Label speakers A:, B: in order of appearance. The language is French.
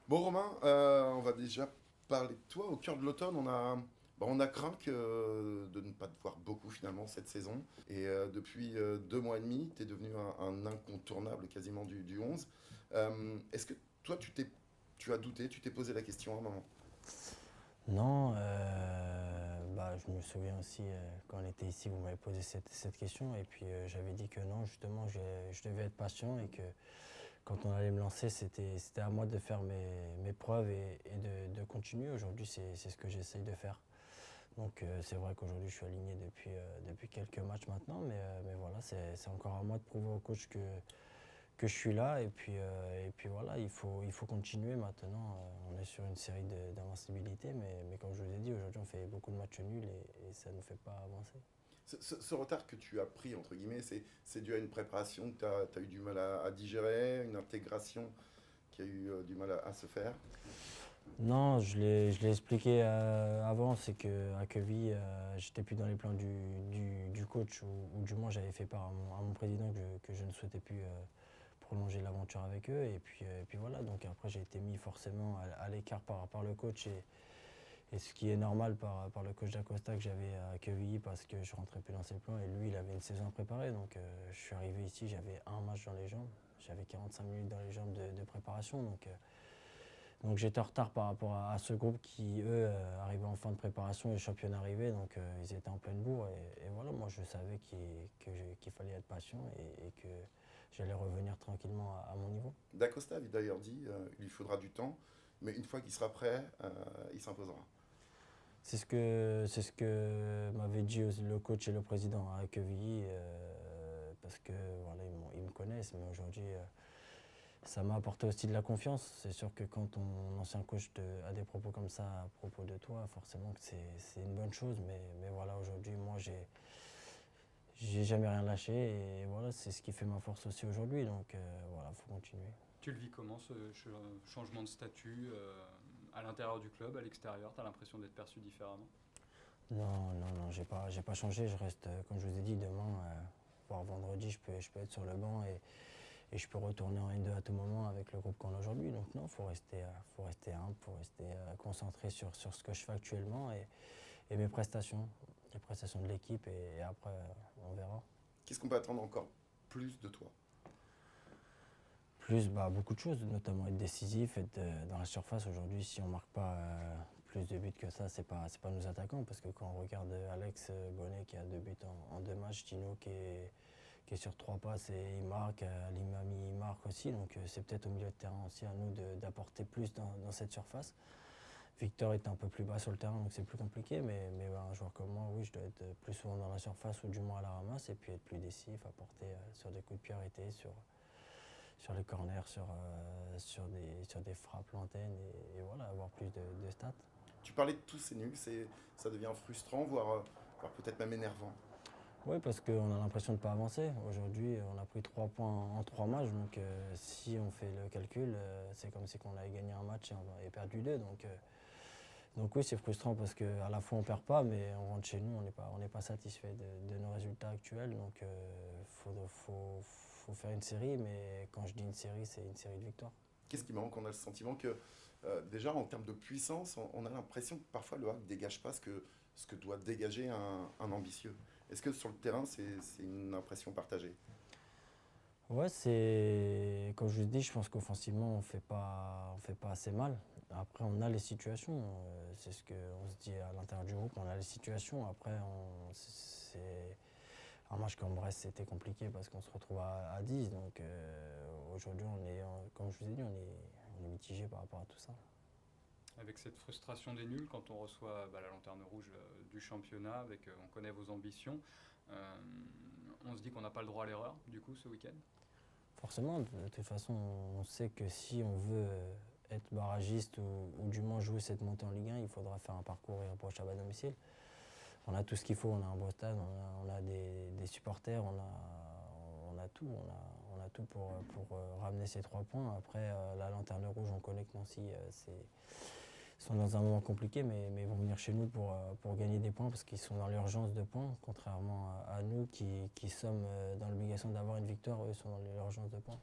A: Bon Romain, on va déjà parler de toi. Au cœur de l'automne, on a craint de ne pas te voir beaucoup finalement cette saison. Et depuis 2 mois et demi, tu es devenu un incontournable quasiment du 11. Est-ce que toi, tu as douté, tu t'es posé la question à un moment?
B: Non, je me souviens aussi quand on était ici, vous m'avez posé cette question et puis j'avais dit que non, justement, je devais être patient et que quand on allait me lancer, c'était à moi de faire mes preuves et de continuer. Aujourd'hui, c'est ce que j'essaye de faire. Donc c'est vrai qu'aujourd'hui, je suis aligné depuis quelques matchs maintenant, mais voilà, c'est encore à moi de prouver au coach que je suis là et puis voilà, il faut continuer maintenant. On est sur une série d'invincibilité, mais comme je vous ai dit, aujourd'hui on fait beaucoup de matchs nuls et ça ne nous fait pas avancer.
A: Ce retard que tu as pris, entre guillemets, c'est dû à une préparation que tu as eu du mal à digérer, une intégration qui a eu du mal à se faire.
B: Non, je l'ai expliqué avant, c'est qu'à Queville, j'étais plus dans les plans du coach, ou du moins j'avais fait part à mon président que je ne souhaitais plus prolonger l'aventure avec eux. Et puis voilà, donc après j'ai été mis forcément à l'écart par le coach et ce qui est normal par le coach d'Acosta que j'avais à Quevilly parce que je rentrais plus dans ses plans et lui il avait une saison à préparer. Donc je suis arrivé ici, j'avais un match dans les jambes, j'avais 45 minutes dans les jambes de préparation. Donc j'étais en retard par rapport à ce groupe qui, eux, arrivaient en fin de préparation et le championnat arrivait, donc ils étaient en pleine bourre. Et voilà, moi je savais qu'il fallait être patient et que j'allais revenir tranquillement à mon niveau.
A: D'Acosta avait d'ailleurs dit il lui faudra du temps, mais une fois qu'il sera prêt, il s'imposera.
B: C'est ce que m'avaient dit aussi le coach et le président à Quevilly, parce que voilà, ils me connaissent, mais aujourd'hui, ça m'a apporté aussi de la confiance. C'est sûr que quand ton ancien coach a des propos comme ça à propos de toi, forcément que c'est une bonne chose, mais voilà, aujourd'hui, moi, j'ai jamais rien lâché, et voilà, c'est ce qui fait ma force aussi aujourd'hui, donc voilà, faut continuer.
C: Tu le vis comment changement de statut à l'intérieur du club, à l'extérieur? Tu as l'impression d'être perçu différemment?
B: Non, j'ai pas changé, je reste, comme je vous ai dit, demain, voire vendredi, je peux être sur le banc et je peux retourner en N2 à tout moment avec le groupe qu'on a aujourd'hui. Donc non, faut rester humble, faut rester concentré sur ce que je fais actuellement et mes prestations, les prestations de l'équipe et après on verra.
A: Qu'est-ce qu'on peut attendre encore plus de toi?
B: Plus, beaucoup de choses, notamment être décisif, être dans la surface. Aujourd'hui, si on marque pas plus de buts que ça, c'est pas nos attaquants. Parce que quand on regarde Alex Bonnet qui a 2 buts en 2 matchs, Tino qui est sur 3 passes et il marque, Limami il marque aussi. Donc c'est peut-être au milieu de terrain aussi à nous d'apporter plus dans cette surface. Victor est un peu plus bas sur le terrain, donc c'est plus compliqué. Mais un joueur comme moi, oui, je dois être plus souvent dans la surface ou du moins à la ramasse et puis être plus décisif, apporter sur des coups de pied arrêtés, sur les corners, sur des frappes lointaines et voilà, avoir plus de stats.
A: Tu parlais de tous ces nuls, ça devient frustrant, voire peut-être même énervant.
B: Oui, parce qu'on a l'impression de ne pas avancer. Aujourd'hui, on a pris 3 points en 3 matchs, donc si on fait le calcul, c'est comme si on avait gagné un match et perdu deux. Donc oui, c'est frustrant parce qu'à la fois on ne perd pas, mais on rentre chez nous, on n'est pas satisfait de nos résultats actuels. Donc faut faire une série, mais quand je dis une série, c'est une série de victoires.
A: Qu'est-ce qui manque? On a le sentiment que, déjà en termes de puissance, on a l'impression que parfois le Havre ne dégage pas ce que doit dégager un ambitieux. Est-ce que sur le terrain, c'est une impression partagée?
B: Ouais, c'est comme je vous dis, je pense qu'offensivement on fait pas assez mal. Après, on a les situations, c'est ce qu'on se dit à l'intérieur du groupe, on a les situations. Après, c'est un match comme Brest, c'était compliqué parce qu'on se retrouve à 10. Donc aujourd'hui, comme je vous ai dit, on est mitigé par rapport à tout ça.
C: Avec cette frustration des nuls, quand on reçoit la lanterne rouge du championnat, on connaît vos ambitions, euh, on se dit qu'on n'a pas le droit à l'erreur, du coup, ce week-end.
B: Forcément, de toute façon, on sait que si on veut être barragiste ou du moins jouer cette montée en Ligue 1, il faudra faire un parcours irréprochable à domicile. On a tout ce qu'il faut, on a un beau stade, on a des supporters, on a tout, on a tout pour ramener ces 3 points. Après, la lanterne rouge, on connaît que Nancy, ils sont dans un moment compliqué, mais ils vont venir chez nous pour gagner des points parce qu'ils sont dans l'urgence de points, contrairement à nous qui sommes dans l'obligation d'avoir une victoire, eux sont dans l'urgence de points.